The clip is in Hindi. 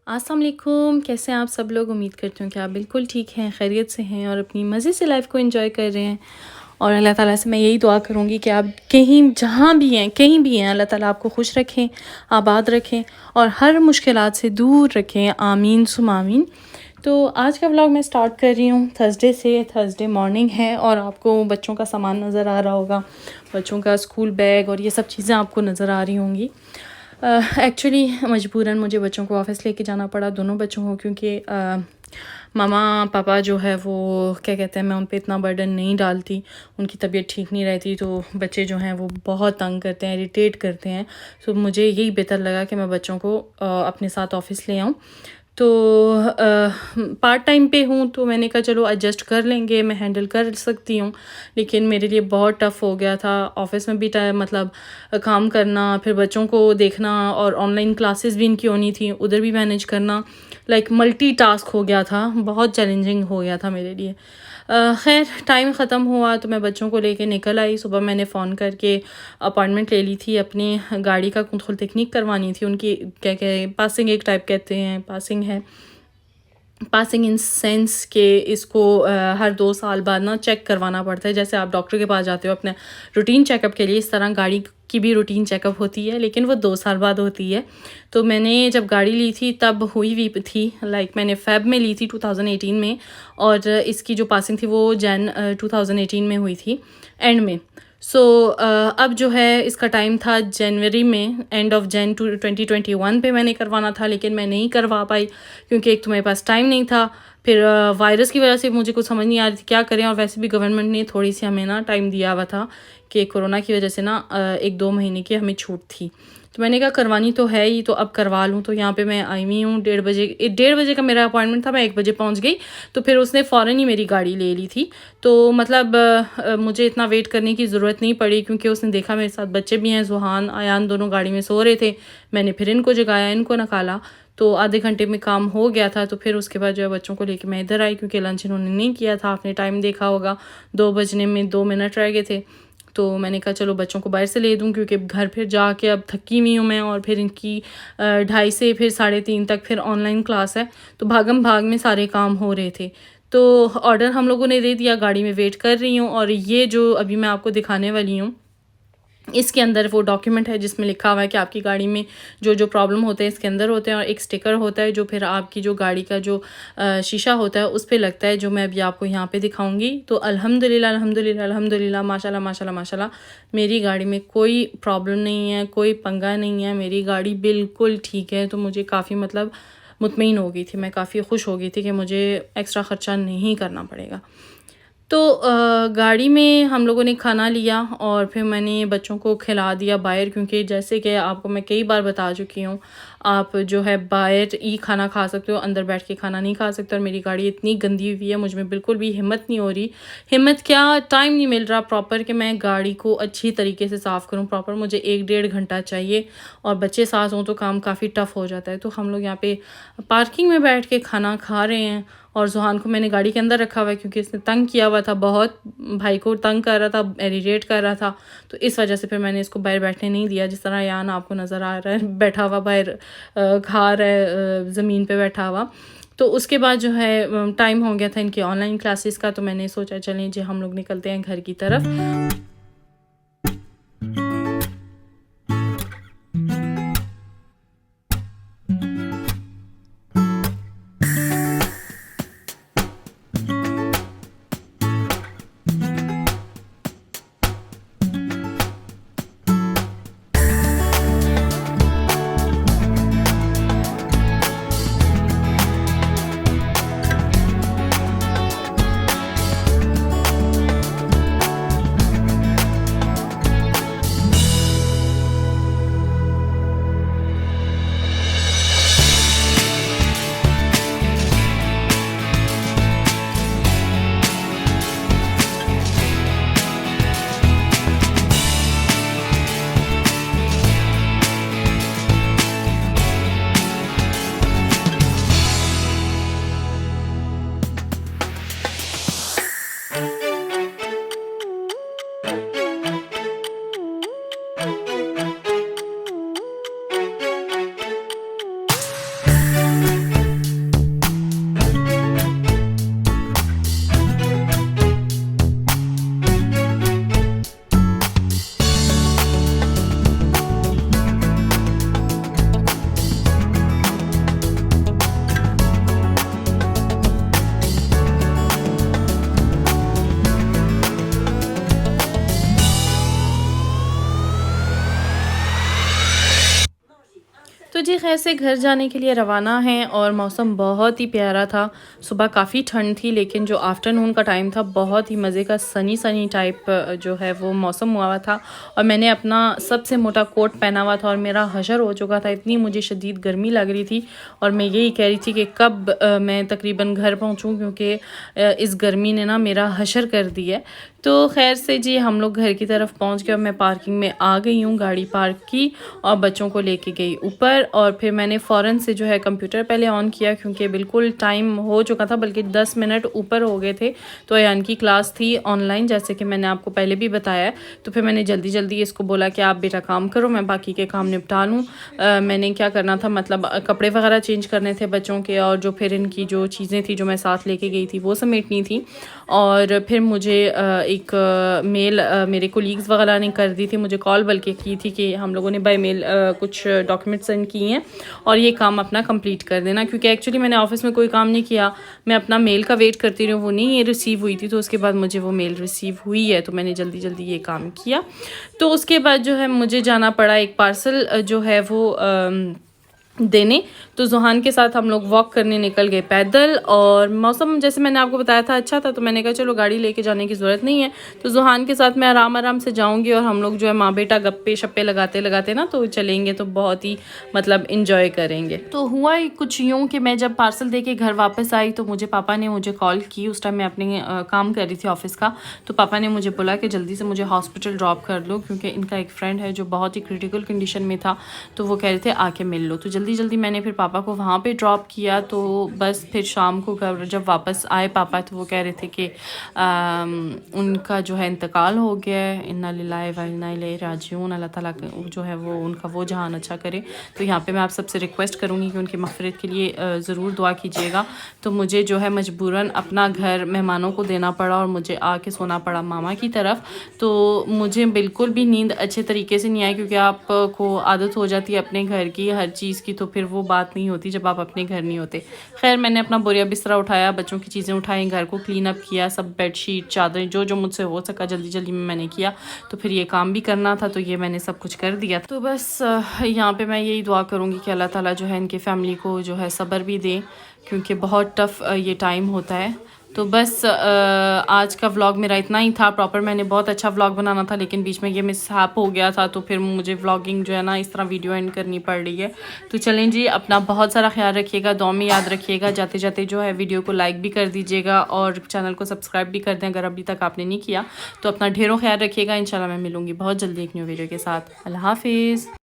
अस्सलाम वालेकुम, कैसे हैं आप सब लोग? उम्मीद करती हूँ कि आप बिल्कुल ठीक हैं, खैरियत से हैं और अपनी मज़े से लाइफ को एंजॉय कर रहे हैं। और अल्लाह ताला से मैं यही दुआ करूँगी कि आप कहीं भी हैं, अल्लाह ताला आपको खुश रखें, आबाद रखें और हर मुश्किलात से दूर रखें। आमीन सुम आमीन। तो आज का व्लॉग मैं स्टार्ट कर रही हूँ थर्सडे मॉर्निंग है और आपको बच्चों का सामान नज़र आ रहा होगा, बच्चों का स्कूल बैग और ये सब चीज़ें आपको नज़र आ रही होंगी। एक्चुअली मजबूरन मुझे बच्चों को ऑफ़िस लेके जाना पड़ा, दोनों बच्चों को, क्योंकि मम्मा पापा जो है वो क्या कहते हैं, मैं उन पे इतना बर्डन नहीं डालती। उनकी तबीयत ठीक नहीं रहती तो बच्चे जो हैं वो बहुत तंग करते हैं, इरिटेट करते हैं। तो मुझे यही बेहतर लगा कि मैं बच्चों को अपने साथ ऑफ़िस ले आऊँ। तो पार्ट टाइम पे हूँ तो मैंने कहा चलो एडजस्ट कर लेंगे, मैं हैंडल कर सकती हूँ। लेकिन मेरे लिए बहुत टफ़ हो गया था ऑफ़िस में भी मतलब काम करना, फिर बच्चों को देखना और ऑनलाइन क्लासेस भी इनकी होनी थी, उधर भी मैनेज करना। लाइक मल्टीटास्क हो गया था, बहुत चैलेंजिंग हो गया था मेरे लिए। खैर टाइम ख़त्म हुआ तो मैं बच्चों को लेके निकल आई। सुबह मैंने फ़ोन करके अपॉइंटमेंट ले ली थी, अपनी गाड़ी का कुंतुल तकनीक करवानी थी। उनकी क्या पासिंग एक टाइप कहते हैं, पासिंग है। पासिंग इन सेंस के इसको हर 2 साल बाद ना चेक करवाना पड़ता है। जैसे आप डॉक्टर के पास जाते हो अपने रूटीन चेकअप के लिए, इस तरह गाड़ी की भी रूटीन चेकअप होती है, लेकिन वो 2 साल बाद होती है। तो मैंने जब गाड़ी ली थी तब हुई हुई थी, लाइक मैंने फ़ेब में ली थी 2018 में, और इसकी जो पासिंग थी वो जैन 2018 में हुई थी, एंड में। अब जो है इसका टाइम था जनवरी में, एंड ऑफ जैन 2021 पे मैंने करवाना था, लेकिन मैं नहीं करवा पाई क्योंकि एक तो मेरे पास टाइम नहीं था, फिर वायरस की वजह से मुझे कुछ समझ नहीं आ रही थी क्या करें। और वैसे भी गवर्नमेंट ने थोड़ी सी हमें ना टाइम दिया हुआ था कि कोरोना की वजह से ना 1-2 महीने की हमें छूट थी। तो मैंने कहा करवानी तो है ही, तो अब करवा लूँ। तो यहाँ पे मैं आई हुई हूँ 1:30 बजे का मेरा अपॉइंटमेंट था, मैं 1 बजे पहुँच गई। तो फिर उसने फ़ौरन ही मेरी गाड़ी ले ली थी। तो मतलब मुझे इतना वेट करने की ज़रूरत नहीं पड़ी, क्योंकि उसने देखा मेरे साथ बच्चे भी हैं, ज़ुहान आयान दोनों गाड़ी में सो रहे थे। मैंने फिर इनको जगाया, इनको निकाला, तो आधे घंटे में काम हो गया था। तो फिर उसके बाद जो है बच्चों को लेके मैं इधर आई, क्योंकि लंच इन्होंने नहीं किया था। आपने टाइम देखा होगा, 2 बजने में 2 मिनट रह गए थे। तो मैंने कहा चलो बच्चों को बाहर से ले दूं, क्योंकि घर फिर जाके अब थकी हुई हूँ मैं, और फिर इनकी 2:30 से फिर 3:30 तक फिर ऑनलाइन क्लास है। तो भागम भाग में सारे काम हो रहे थे। तो ऑर्डर हम लोगों ने दे दिया, गाड़ी में वेट कर रही हूँ। और ये जो अभी मैं आपको दिखाने वाली हूँ, इसके अंदर वो डॉक्यूमेंट है जिसमें लिखा हुआ है कि आपकी गाड़ी में जो जो प्रॉब्लम होते हैं इसके अंदर होते हैं, और एक स्टिकर होता है जो फिर आपकी जो गाड़ी का जो शीशा होता है उस पे लगता है, जो मैं अभी आपको यहाँ पे दिखाऊंगी। तो अल्हम्दुलिल्लाह अल्हम्दुलिल्लाह अल्हम्दुलिल्लाह, माशाल्लाह माशाल्लाह माशाल्लाह, मेरी गाड़ी में कोई प्रॉब्लम नहीं है, कोई पंगा नहीं है, मेरी गाड़ी बिल्कुल ठीक है। तो मुझे काफ़ी मतलब मुतमईन हो गई थी, मैं काफ़ी खुश हो गई थी कि मुझे एक्स्ट्रा ख़र्चा नहीं करना पड़ेगा। तो गाड़ी में हम लोगों ने खाना लिया और फिर मैंने बच्चों को खिला दिया बाहर, क्योंकि जैसे कि आपको मैं कई बार बता चुकी हूँ, आप जो है बाहर ही खाना खा सकते हो, अंदर बैठ के खाना नहीं खा सकते। और मेरी गाड़ी इतनी गंदी हुई है, मुझ में बिल्कुल भी हिम्मत नहीं हो रही, हिम्मत क्या टाइम नहीं मिल रहा प्रॉपर कि मैं गाड़ी को अच्छी तरीके से साफ़ करूँ प्रॉपर। मुझे 1-1.5 घंटा चाहिए, और बच्चे साथ हों तो काम काफ़ी टफ़ हो जाता है। तो हम लोग यहाँ पे पार्किंग में बैठ के खाना खा रहे हैं, और ज़ुहान को मैंने गाड़ी के अंदर रखा हुआ है, क्योंकि इसने तंग किया हुआ था, बहुत भाई को तंग कर रहा था, इरिटेट कर रहा था। तो इस वजह से फिर मैंने इसको बाहर बैठने नहीं दिया। जिस तरह यान आपको नज़र आ रहा है बैठा हुआ बाहर, खा रहा है ज़मीन पे बैठा हुआ। तो उसके बाद जो है टाइम हो गया था इनकी ऑनलाइन क्लासेस का, तो मैंने सोचा चलें जी हम लोग निकलते हैं घर की तरफ। खैर से घर जाने के लिए रवाना हैं और मौसम बहुत ही प्यारा था। सुबह काफ़ी ठंड थी लेकिन जो आफ्टरनून का टाइम था बहुत ही मज़े का सनी सनी टाइप जो है वो मौसम हुआ हुआ था। और मैंने अपना सबसे मोटा कोट पहना हुआ था और मेरा हशर हो चुका था, इतनी मुझे शदीद गर्मी लग रही थी। और मैं यही कह रही थी कि कब मैं तकरीबन घर पहुंचूं, क्योंकि इस गर्मी ने ना मेरा हशर कर दिया है। तो खैर से जी हम लोग घर की तरफ पहुंच गए और मैं पार्किंग में आ गई हूँ, गाड़ी पार्क की और बच्चों को लेके गई ऊपर। और फिर मैंने फ़ौरन से जो है कंप्यूटर पहले ऑन किया क्योंकि बिल्कुल टाइम हो चुका था, बल्कि 10 मिनट ऊपर हो गए थे। तो अयान की क्लास थी ऑनलाइन, जैसे कि मैंने आपको पहले भी बताया है। तो फिर मैंने जल्दी जल्दी इसको बोला कि आप बेटा काम करो, मैं बाकी के काम निपटा लूँ। मैंने क्या करना था, मतलब कपड़े वगैरह चेंज करने थे बच्चों के, और जो फिर इनकी जो चीज़ें थी जो मैं साथ लेके गई थी वो समेटनी थी। और फिर मुझे एक मेल मेरे कोलीग्स वगैरह ने कर दी थी, मुझे कॉल बल्कि की थी कि हम लोगों ने बाय मेल कुछ डॉक्यूमेंट सेंड किए हैं और ये काम अपना कंप्लीट कर देना। क्योंकि एक्चुअली मैंने ऑफिस में कोई काम नहीं किया, मैं अपना मेल का वेट करती रही हूँ, वो नहीं ये रिसीव हुई थी। तो उसके बाद मुझे वो मेल रिसीव हुई है तो मैंने जल्दी जल्दी ये काम किया। तो उसके बाद जो है मुझे जाना पड़ा एक पार्सल जो है वो देने। तो जुहान के साथ हम लोग वॉक करने निकल गए पैदल। और मौसम जैसे मैंने आपको बताया था अच्छा था, तो मैंने कहा चलो गाड़ी लेके जाने की ज़रूरत नहीं है, तो जुहान के साथ मैं आराम आराम से जाऊंगी और हम लोग जो है माँ बेटा गप्पे शप्पे लगाते लगाते ना तो चलेंगे, तो बहुत ही मतलब इंजॉय करेंगे। तो हुआ ही कुछ यूँ कि मैं जब पार्सल दे के घर वापस आई तो पापा ने मुझे कॉल की। उस टाइम मैं अपने काम कर रही थी ऑफिस का। तो पापा ने मुझे बोला कि जल्दी से मुझे हॉस्पिटल ड्रॉप कर लो, क्योंकि इनका एक फ्रेंड है जो बहुत ही क्रिटिकल कंडीशन में था, तो वो कह रहे थे आके मिल लो। तो जल्दी जल्दी मैंने फिर पापा को वहाँ पे ड्रॉप किया। तो बस फिर शाम को घर जब वापस आए पापा, तो वो कह रहे थे कि उनका जो है इंतकाल हो गया है। इन्ना लिल्लाहि व इन्ना इलैहि राजिऊन, अल्लाह ताला जो है वो उनका वो जहान अच्छा करे। तो यहाँ पे मैं आप सबसे रिक्वेस्ट करूँगी कि उनकी मग़फ़िरत के लिए ज़रूर दुआ कीजिएगा। तो मुझे जो है मजबूरन अपना घर मेहमानों को देना पड़ा और मुझे आके सोना पड़ा मामा की तरफ। तो मुझे बिल्कुल भी नींद अच्छे तरीके से नहीं आई, क्योंकि आपको आदत हो जाती है अपने घर की हर चीज़ की, तो फिर वो बात नहीं होती जब आप अपने घर नहीं होते। खैर मैंने अपना बोरिया बिस्तरा उठाया, बच्चों की चीज़ें उठाई, घर को क्लीन अप किया, सब बेडशीट चादरें जो जो मुझसे हो सका जल्दी जल्दी में मैंने किया। तो फिर ये काम भी करना था, तो ये मैंने सब कुछ कर दिया। तो बस यहाँ पे मैं यही दुआ करूँगी कि अल्लाह ताला जो है इनके फैमिली को जो है सब्र भी दे, क्योंकि बहुत टफ़ ये टाइम होता है। तो बस आज का व्लॉग मेरा इतना ही था। प्रॉपर मैंने बहुत अच्छा व्लॉग बनाना था लेकिन बीच में ये मिसहैप हो गया था, तो फिर मुझे व्लॉगिंग जो है ना इस तरह वीडियो एंड करनी पड़ रही है। तो चलें जी, अपना बहुत सारा ख्याल रखिएगा, दुआ में याद रखिएगा। जाते जाते जो है वीडियो को लाइक भी कर दीजिएगा और चैनल को सब्सक्राइब भी कर दें अगर अभी तक आपने नहीं किया। तो अपना ढेरों ख्याल रखिएगा। इंशाल्लाह मैं मिलूँगी बहुत जल्दी एक न्यू वीडियो के साथ। अल्लाह हाफिज़।